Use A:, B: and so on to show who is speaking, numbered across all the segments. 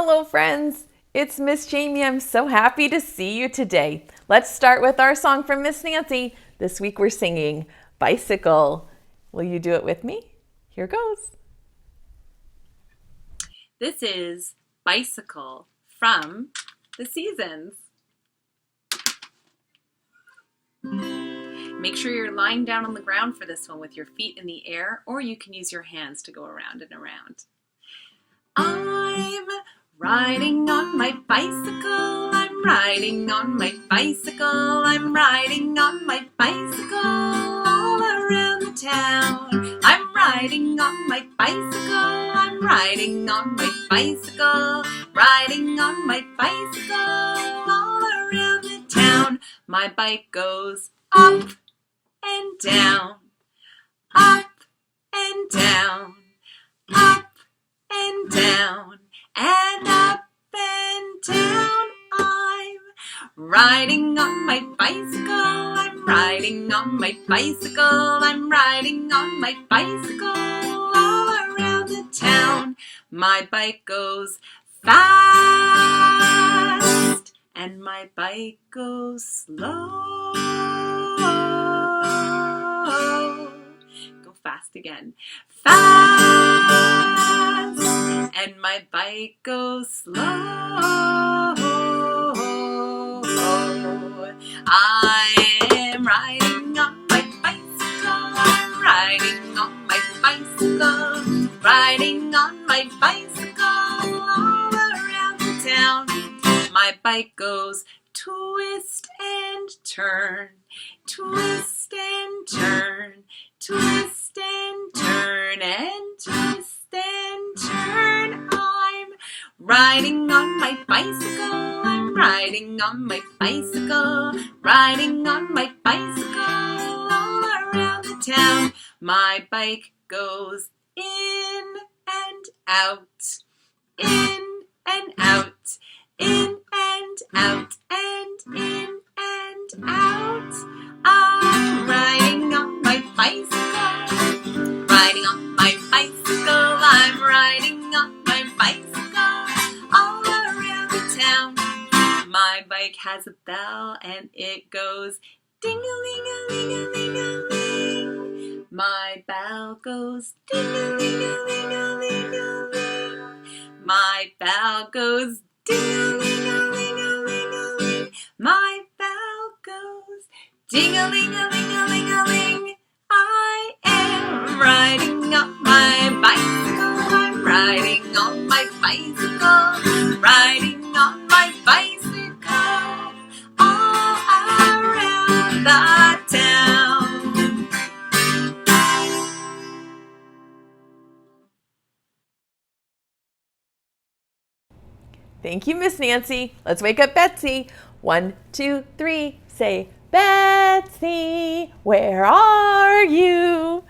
A: Hello friends, it's Miss Jamie. I'm so happy to see you today. Let's start with our song from Miss Nancy. This week we're singing Bicycle. Will you do it with me? Here goes.
B: This is Bicycle from The Seasons. Make sure you're lying down on the ground for this one with your feet in the air, or you can use your hands to go around and around. I'm riding on my bicycle, I'm riding on my bicycle, I'm riding on my bicycle all around the town. I'm riding on my bicycle, I'm riding on my bicycle, riding on my bicycle all around the town. My bike goes up and down, up and down, up and down, and up and down. I'm riding on my bicycle, I'm riding on my bicycle, I'm riding on my bicycle all around the town. My bike goes fast, and my bike goes slow. Go fast again. Fast, and my bike goes slow. I'm riding on my bicycle, I'm riding on my bicycle, riding on my bicycle all around the town. My bike goes twist and turn, twist and turn, twist and turn, and twist and turn. I'm riding on my bicycle, I'm riding on my bicycle, riding on my bicycle all around the town. My bike goes in and out, in and out, in and out, and in and out. I'm riding on my bicycle, riding on my bicycle, I'm riding on my bicycle all around the town. My bike has a bell and it goes ding-a-ling-a-ling-a-ling-a-ling. My bell goes ding-a-ling-a-ling-a-ling-a-ling. My bell goes ding-a-ling-a-ling-a-ling-a-ling. My bell goes ding-a-ling-a-ling-a-ling-a-ling. I am riding on my bicycle, I'm riding on my bicycle, riding on my bicycle all around the town.
A: Thank you, Miss Nancy. Let's wake up Betsy. 1, 2, 3. Say, Betsy, where are you?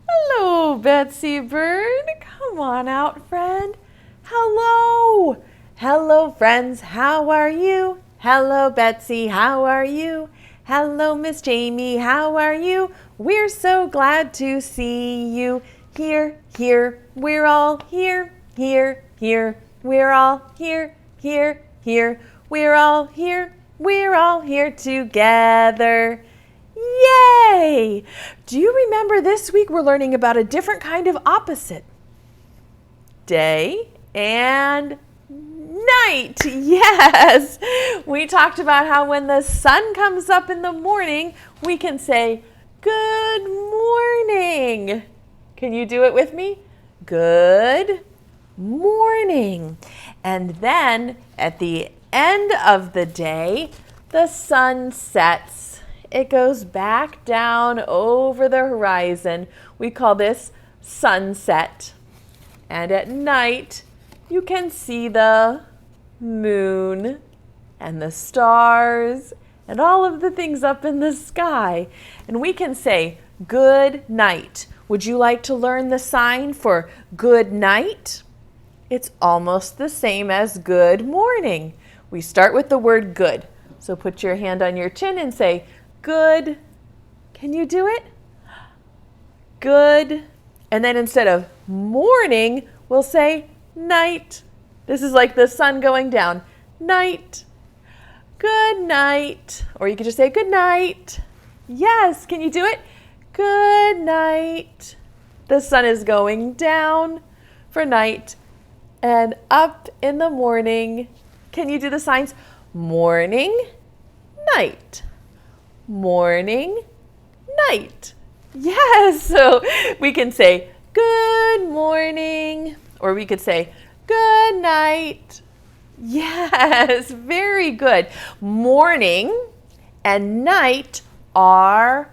A: Hello, Betsy Bird. Come on out, friend. Hello. Hello, friends. How are you? Hello, Betsy. How are you? Hello, Miss Jamie. How are you? We're so glad to see you. Here, here. We're all here, here, here. We're all here, here, here. We're all here. We're all here together. Yay! Do you remember this week we're learning about a different kind of opposite? Day and night. Yes! We talked about how when the sun comes up in the morning, we can say, good morning. Can you do it with me? Good morning. And then at the end of the day, the sun sets. It goes back down over the horizon. We call this sunset. And at night, you can see the moon and the stars and all of the things up in the sky. And we can say good night. Would you like to learn the sign for good night? It's almost the same as good morning. We start with the word good. So put your hand on your chin and say good. Can you do it? Good. And then instead of morning, we'll say night. This is like the sun going down. Night. Good night. Or you could just say good night. Yes, can you do it? Good night. The sun is going down for night and up in the morning. Can you do the signs? Morning, night. Morning, night. Yes, so we can say good morning, or we could say good night. Yes, very good. Morning and night are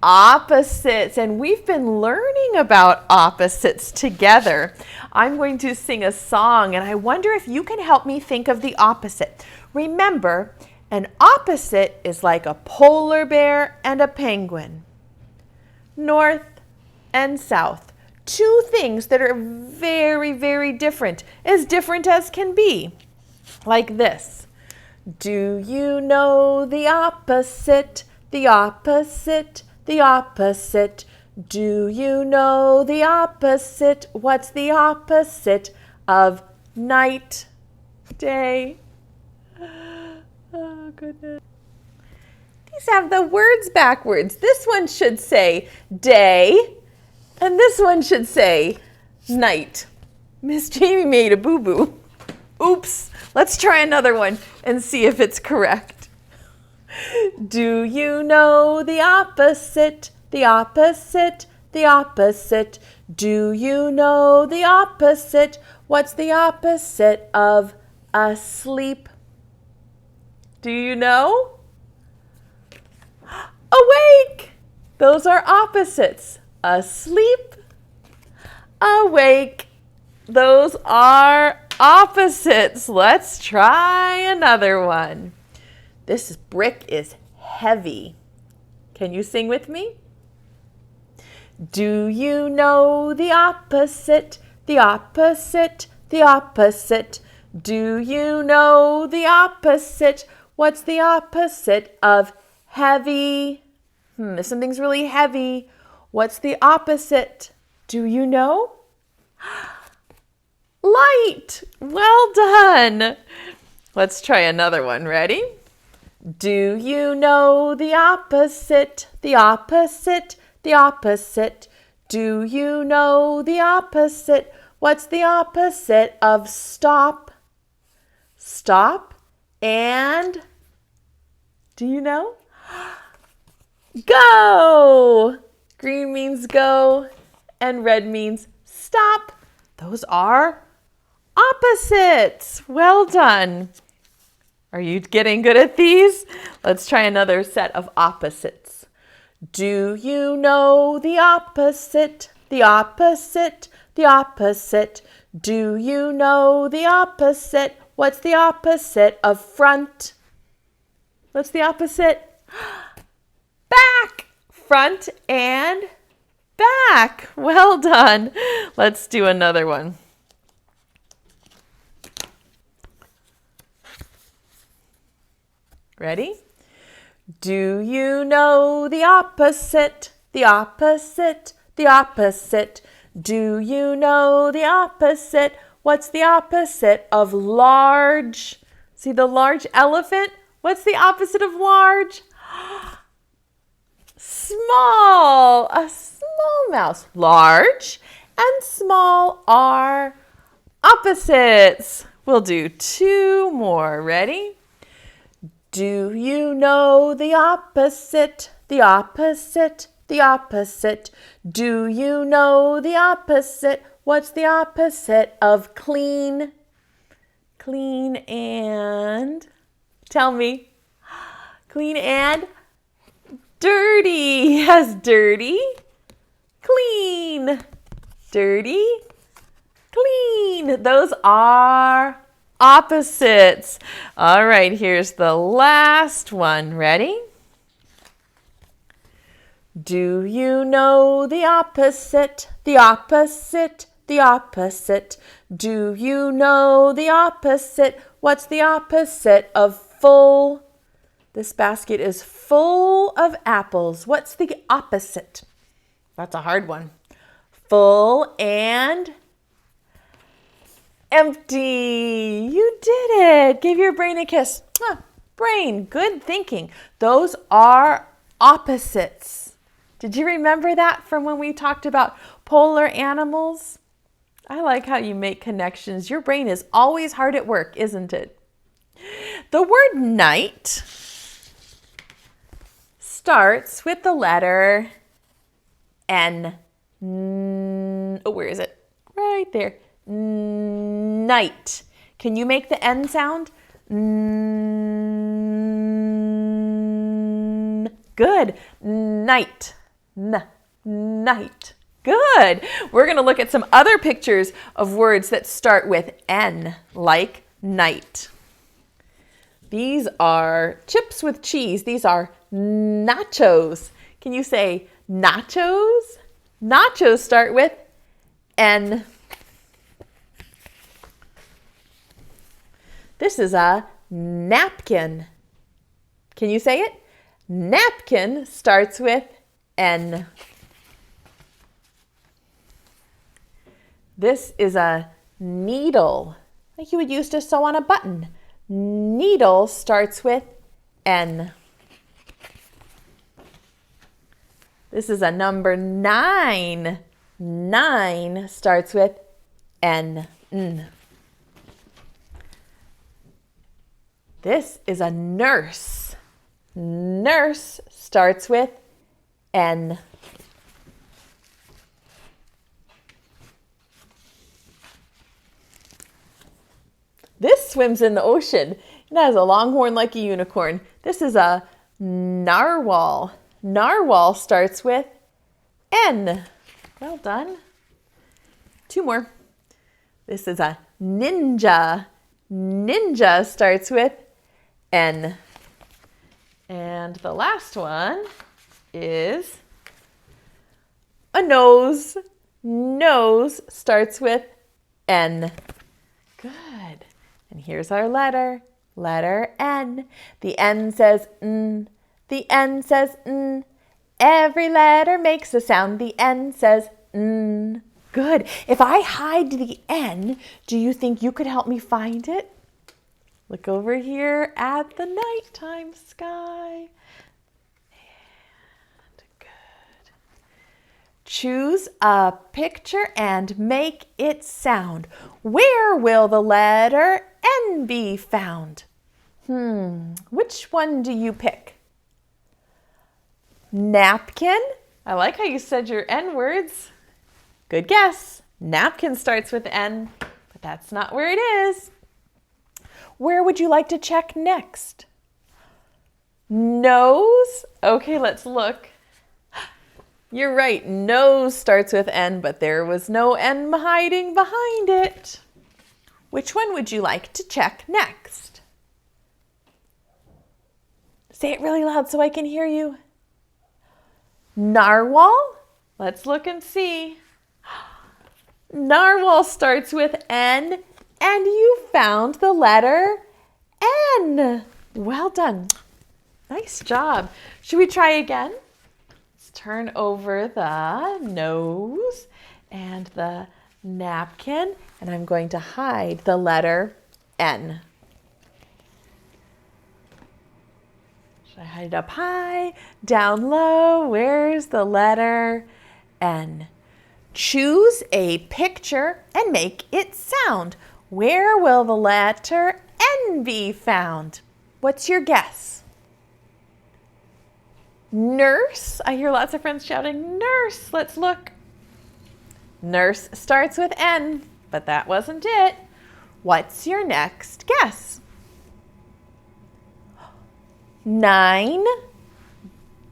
A: opposites, and we've been learning about opposites together. I'm going to sing a song, and I wonder if you can help me think of the opposite. Remember, an opposite is like a polar bear and a penguin. North and south. Two things that are very, very different as can be. Like this. Do you know the opposite? The opposite, the opposite. Do you know the opposite? What's the opposite of night? Day. Oh, goodness. These have the words backwards. This one should say day, and this one should say night. Miss Jamie made a boo-boo. Oops. Let's try another one and see if it's correct. Do you know the opposite? The opposite, the opposite. Do you know the opposite? What's the opposite of asleep? Do you know? Awake. Those are opposites. Asleep, awake. Those are opposites. Let's try another one. This brick is heavy. Can you sing with me? Do you know the opposite? The opposite, the opposite. Do you know the opposite? What's the opposite of heavy? If something's really heavy, what's the opposite? Do you know? Light. Well done. Let's try another one. Ready? Do you know the opposite? The opposite, the opposite. Do you know the opposite? What's the opposite of stop? Stop and do you know? Go. Green means go and red means stop. Those are opposites. Well done. Are you getting good at these? Let's try another set of opposites. Do you know the opposite? The opposite, the opposite. Do you know the opposite? What's the opposite of front? What's the opposite? Back. Front and back. Well done. Let's do another one. Ready? Do you know the opposite? The opposite, the opposite. Do you know the opposite? What's the opposite of large? See the large elephant? What's the opposite of large? Small. A small mouse. Large and small are opposites. We'll do two more. Ready? Do you know the opposite? The opposite, the opposite. Do you know the opposite? What's the opposite of clean? Clean and, tell me. Clean and dirty. Yes, dirty. Clean. Dirty. Clean. Those are opposites. All right, here's the last one. Ready? Do you know the opposite? The opposite, the opposite. Do you know the opposite? What's the opposite of full? This basket is full of apples. What's the opposite? That's a hard one. Full and Empty. You did it. Give your brain a kiss. Brain, good thinking. Those are opposites. Did you remember that from when we talked about polar animals? I like how you make connections. Your brain is always hard at work, isn't it? The word night starts with the letter N. Oh, where is it? Right there. Night. Can you make the N sound? Good. Night. Night. Good. We're going to look at some other pictures of words that start with N, like night. These are chips with cheese. These are nachos. Can you say nachos? Nachos start with N. This is a napkin. Can you say it? Napkin starts with N. This is a needle, like you would use to sew on a button. Needle starts with N. This is a number 9. 9 starts with N. This is a nurse. Nurse starts with N. This swims in the ocean. It has a long horn like a unicorn. This is a narwhal. Narwhal starts with N. Well done. 2 more. This is a ninja. Ninja starts with N. And the last one is a nose. Nose starts with N. Good. And here's our letter. Letter N. The N says N. The N says N. Every letter makes a sound. The N says N. Good. If I hide the N, do you think you could help me find it? Look over here at the nighttime sky. And good. Choose a picture and make it sound. Where will the letter N be found? Which one do you pick? Napkin? I like how you said your N words. Good guess. Napkin starts with N, but that's not where it is. Where would you like to check next? Nose? Okay, let's look. You're right, nose starts with N, but there was no N hiding behind it. Which one would you like to check next? Say it really loud so I can hear you. Narwhal? Let's look and see. Narwhal starts with N, and you found the letter N. Well done. Nice job. Should we try again? Let's turn over the nose and the napkin, and I'm going to hide the letter N. Should I hide it up high, down low? Where's the letter N? Choose a picture and make it sound. Where will the letter N be found? What's your guess? Nurse. I hear lots of friends shouting, nurse. Let's look. Nurse starts with N, but that wasn't it. What's your next guess? 9.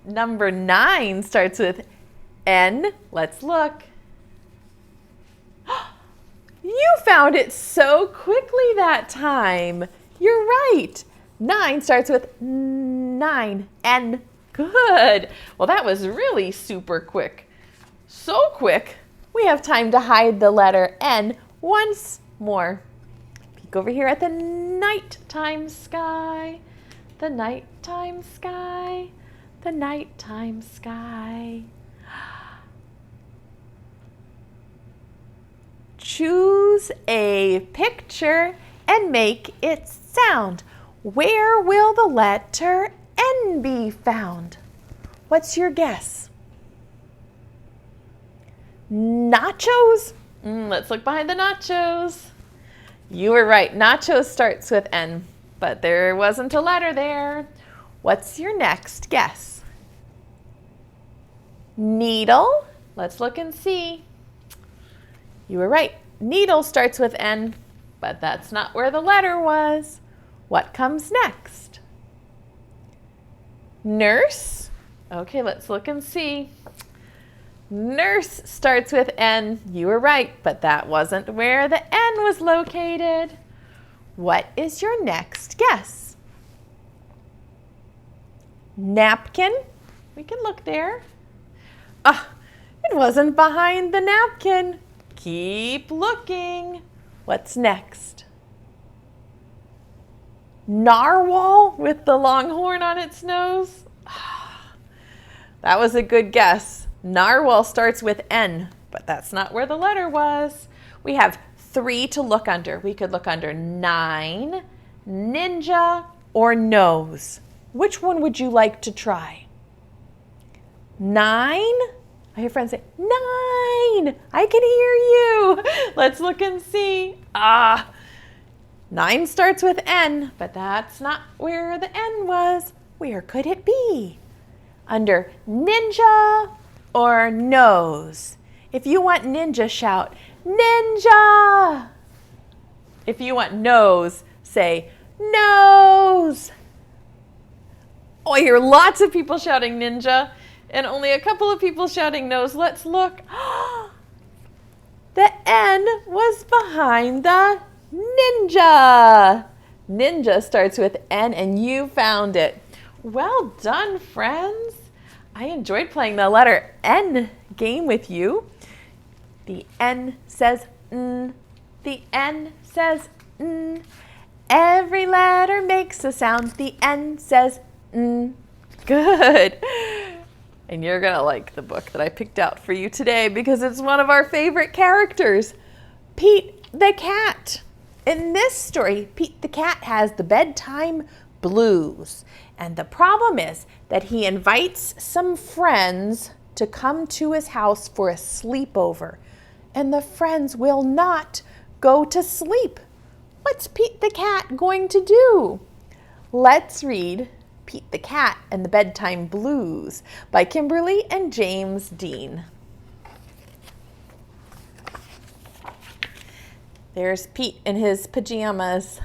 A: Number 9 starts with N. Let's look. You found it so quickly that time. You're right. 9 starts with 9. N. Good. Well, that was really super quick. So quick, we have time to hide the letter N once more. Peek over here at the nighttime sky. The nighttime sky. The nighttime sky. Choose a picture and make it sound. Where will the letter N be found? What's your guess? Nachos? Let's look behind the nachos. You were right. Nachos starts with N, but there wasn't a letter there. What's your next guess? Needle? Let's look and see. You were right. Needle starts with N, but that's not where the letter was. What comes next? Nurse? Okay, let's look and see. Nurse starts with N. You were right, but that wasn't where the N was located. What is your next guess? Napkin? We can look there. It wasn't behind the napkin. Keep looking. What's next? Narwhal with the long horn on its nose. That was a good guess. Narwhal starts with N, but that's not where the letter was. We have 3 to look under. We could look under 9, ninja, or nose. Which one would you like to try? 9? I hear friends say, 9! I can hear you. Let's look and see. 9 starts with N, but that's not where the N was. Where could it be? Under ninja or nose? If you want ninja, shout, ninja! If you want nose, say, nose! Oh, I hear lots of people shouting ninja and only a couple of people shouting nose. Let's look. The N was behind the ninja. Ninja starts with N and you found it. Well done, friends. I enjoyed playing the letter N game with you. The N says N. The N says N. Every letter makes a sound. The N says N. Good. And you're going to like the book that I picked out for you today because it's one of our favorite characters, Pete the cat. In this story, Pete the cat has the bedtime blues. And the problem is that he invites some friends to come to his house for a sleepover. And the friends will not go to sleep. What's Pete the cat going to do? Let's read Pete the Cat and the Bedtime Blues by Kimberly and James Dean. There's Pete in his pajamas.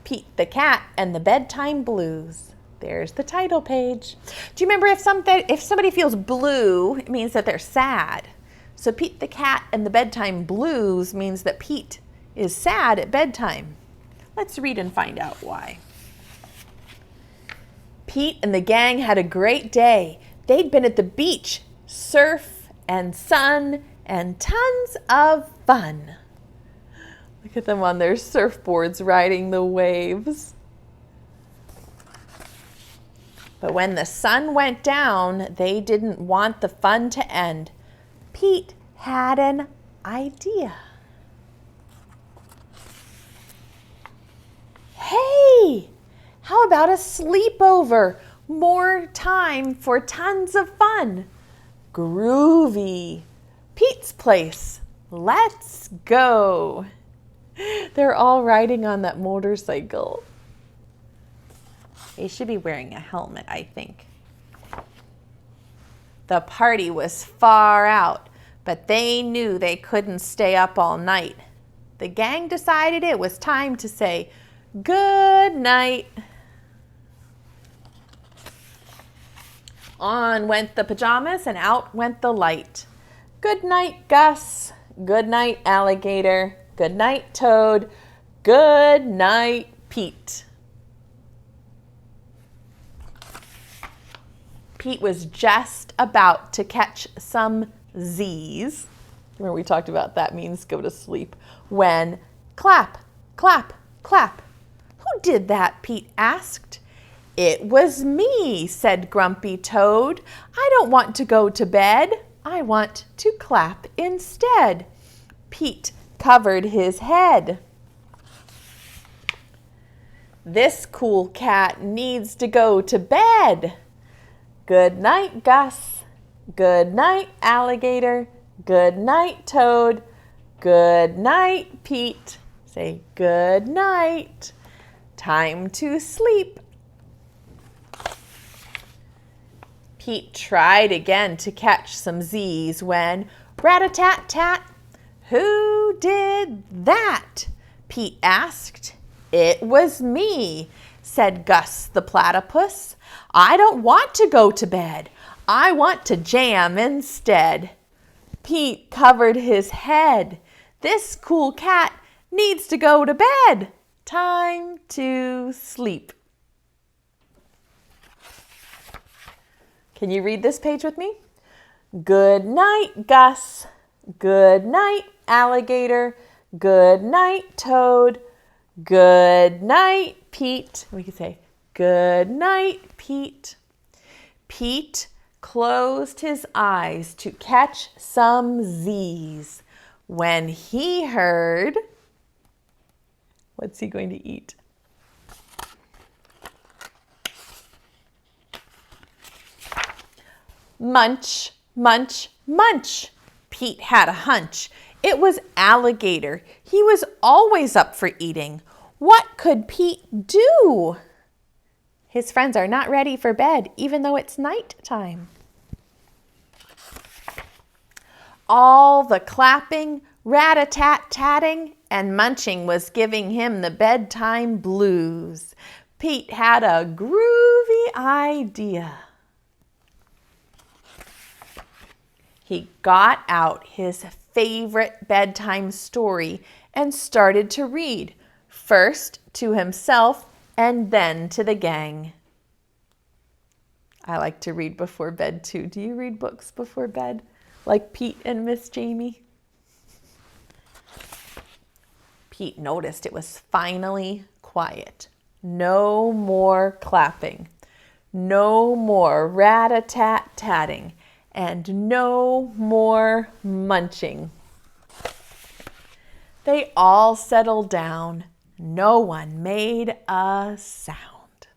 A: Pete the Cat and the Bedtime Blues. There's the title page. Do you remember if somebody feels blue, it means that they're sad. So Pete the Cat and the Bedtime Blues means that Pete is sad at bedtime. Let's read and find out why. Pete and the gang had a great day. They'd been at the beach, surf and sun and tons of fun. Look at them on their surfboards riding the waves. But when the sun went down, they didn't want the fun to end. Pete had an idea. Hey, how about a sleepover? More time for tons of fun. Groovy. Pete's place. Let's go. They're all riding on that motorcycle. They should be wearing a helmet, I think. The party was far out, but they knew they couldn't stay up all night. The gang decided it was time to say good night. On went the pajamas and out went the light. Good night, Gus. Good night, alligator. Good night, Toad. Good night, Pete. Pete was just about to catch some Z's. Remember we talked about that means go to sleep. When clap, clap, clap. Who did that? Pete asked. It was me, said Grumpy Toad. I don't want to go to bed. I want to clap instead. Pete covered his head. This cool cat needs to go to bed. Good night, Gus. Good night, alligator. Good night, Toad. Good night, Pete. Say good night. Time to sleep. Pete tried again to catch some Z's when rat-a-tat-tat. Who did that? Pete asked. It was me, said Gus the platypus. I don't want to go to bed. I want to jam instead. Pete covered his head. This cool cat needs to go to bed. Time to sleep. Can you read this page with me? Good night, Gus. Good night, alligator. Good night, Toad. Good night, Pete. We can say, good night, Pete. Pete closed his eyes to catch some Z's when he heard, what's he going to eat? Munch, munch, munch. Pete had a hunch. It was alligator. He was always up for eating. What could Pete do? His friends are not ready for bed, even though it's night time. All the clapping, rat-a-tat-tatting, and munching was giving him the bedtime blues. Pete had a groovy idea. He got out his favorite bedtime story and started to read, first to himself and then to the gang. I like to read before bed too. Do you read books before bed, like Pete and Miss Jamie? Pete noticed it was finally quiet. No more clapping, no more rat-a-tat-tatting, and no more munching. They all settled down. No one made a sound.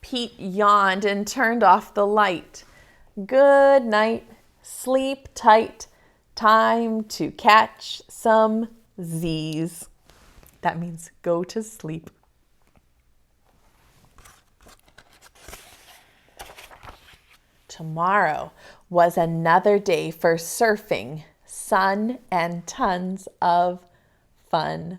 A: Pete yawned and turned off the light. Good night, sleep tight, time to catch some Z's. That means go to sleep. Tomorrow was another day for surfing, sun, and tons of fun.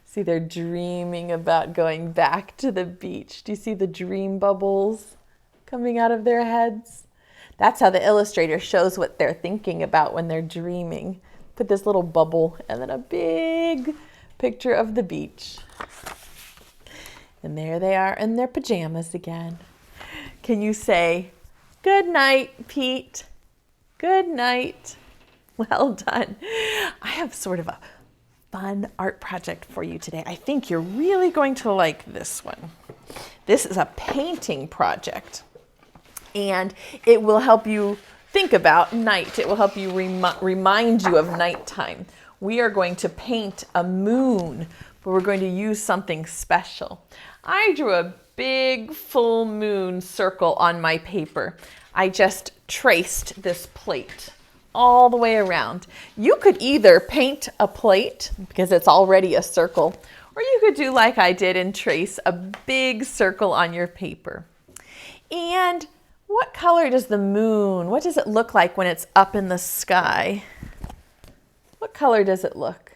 A: See, they're dreaming about going back to the beach. Do you see the dream bubbles coming out of their heads? That's how the illustrator shows what they're thinking about when they're dreaming. Put this little bubble and then a big picture of the beach. And there they are in their pajamas again. Can you say, good night, Pete? Good night. Well done. I have sort of a fun art project for you today. I think you're really going to like this one. This is a painting project, and it will help you think about night. It will help you remind you of nighttime. We are going to paint a moon, but we're going to use something special. I drew a big full moon circle on my paper. I just traced this plate all the way around. You could either paint a plate because it's already a circle, or you could do like I did and trace a big circle on your paper. And what color does the moon, what does it look like when it's up in the sky? What color does it look?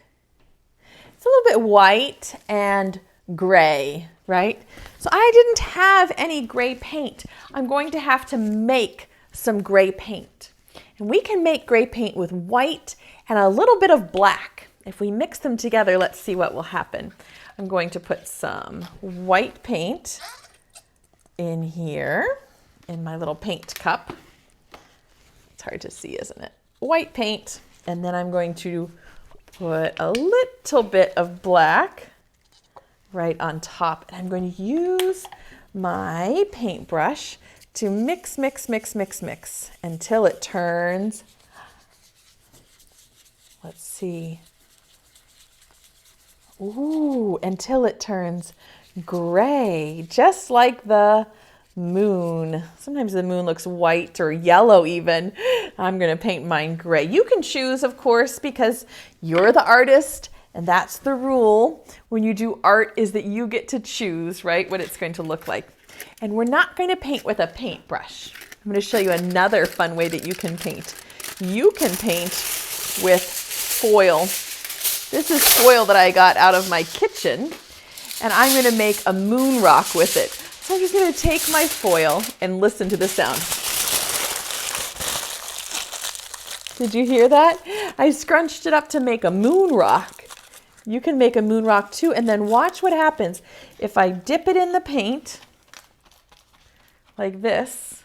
A: It's a little bit white and gray, right? So I didn't have any gray paint. I'm going to have to make some gray paint. And we can make gray paint with white and a little bit of black. If we mix them together, let's see what will happen. I'm going to put some white paint in here in my little paint cup. It's hard to see, isn't it? White paint. And then I'm going to put a little bit of black right on top. And I'm going to use my paintbrush to mix, mix, mix, mix, mix until it turns, let's see, ooh, until it turns gray, just like the moon. Sometimes the moon looks white or yellow even. I'm going to paint mine gray. You can choose, of course, because you're the artist, and that's the rule when you do art, is that you get to choose, right, what it's going to look like. And we're not going to paint with a paintbrush. I'm going to show you another fun way that you can paint. You can paint with foil. This is foil that I got out of my kitchen, and I'm going to make a moon rock with it. So I'm just going to take my foil and listen to the sound. Did you hear that? I scrunched it up to make a moon rock. You can make a moon rock too, and then watch what happens. If I dip it in the paint, like this,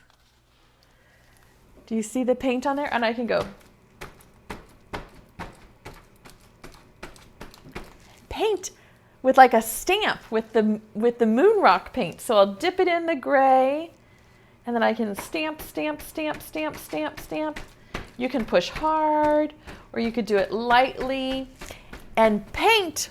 A: do you see the paint on there? And I can go. Paint with like a stamp with the moon rock paint. So I'll dip it in the gray, and then I can stamp, stamp, stamp, stamp, stamp, stamp. You can push hard, or you could do it lightly, and paint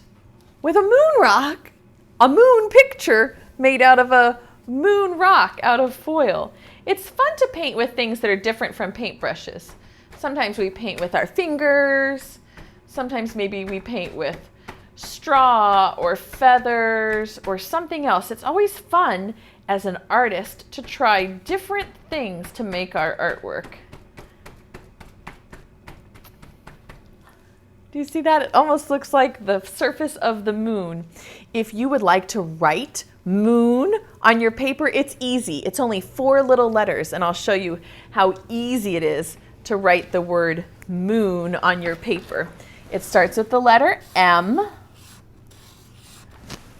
A: with a moon rock, a moon picture made out of a moon rock out of foil. It's fun to paint with things that are different from paintbrushes. Sometimes we paint with our fingers. Sometimes maybe we paint with straw or feathers or something else. It's always fun as an artist to try different things to make our artwork. Do you see that? It almost looks like the surface of the moon. If you would like to write moon on your paper, it's easy. It's only 4 little letters, and I'll show you how easy it is to write the word moon on your paper. It starts with the letter M,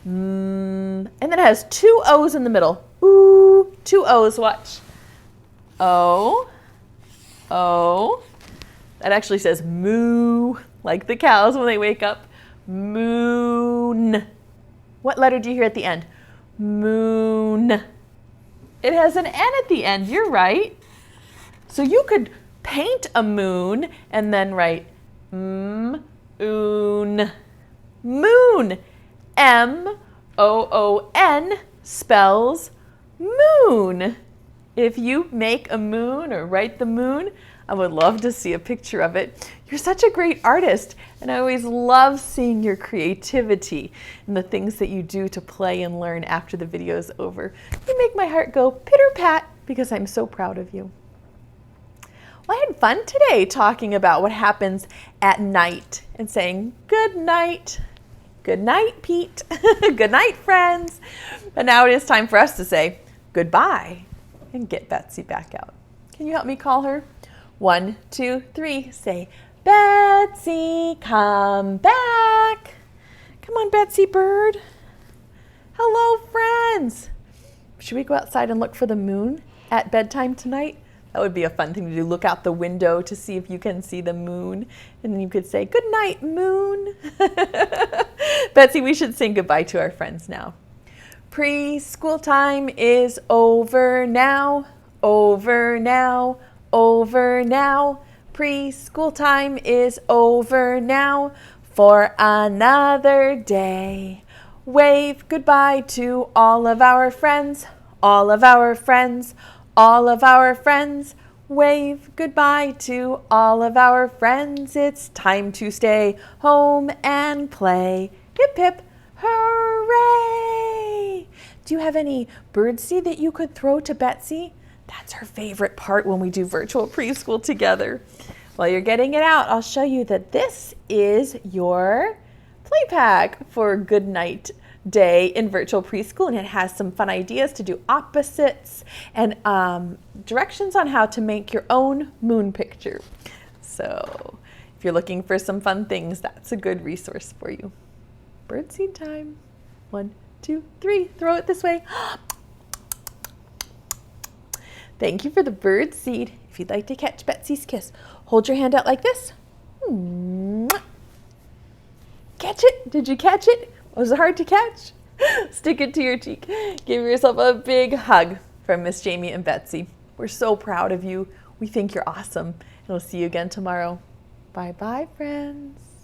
A: and then it has 2 O's in the middle. Ooh, 2 O's, watch. O, O. That actually says moo, like the cows when they wake up. Moon. What letter do you hear at the end? Moon. It has an N at the end, you're right. So you could paint a moon and then write moon. Moon. M-O-O-N spells moon. If you make a moon or write the moon, I would love to see a picture of it. You're such a great artist, and I always love seeing your creativity and the things that you do to play and learn after the video is over. You make my heart go pitter-pat because I'm so proud of you. Well, I had fun today talking about what happens at night and saying good night. Good night, Pete. Good night, friends. But now it is time for us to say goodbye and get Betsy back out. Can you help me call her? 1, 2, 3. Say, Betsy, come back. Come on, Betsy bird. Hello, friends. Should we go outside and look for the moon at bedtime tonight? That would be a fun thing to do. Look out the window to see if you can see the moon. And then you could say, good night, moon. Betsy, we should sing goodbye to our friends now. Preschool time is over now, over now, over now. Preschool time is over now for another day. Wave goodbye to all of our friends, all of our friends, all of our friends. Wave goodbye to all of our friends. It's time to stay home and play. Hip hip, hooray! Do you have any birdseed that you could throw to Betsy? That's her favorite part when we do virtual preschool together. While you're getting it out, I'll show you that this is your play pack for good night day in virtual preschool, and it has some fun ideas to do opposites and directions on how to make your own moon picture. So if you're looking for some fun things, that's a good resource for you. Birdseed time. 1, 2, 3. Throw it this way. Thank you for the bird seed. If you'd like to catch Betsy's kiss, hold your hand out like this. Catch it. Did you catch it? Was it hard to catch? Stick it to your cheek. Give yourself a big hug. from Miss Jamie and Betsy. We're so proud of you. We think you're awesome. And we'll see you again tomorrow. Bye-bye, friends.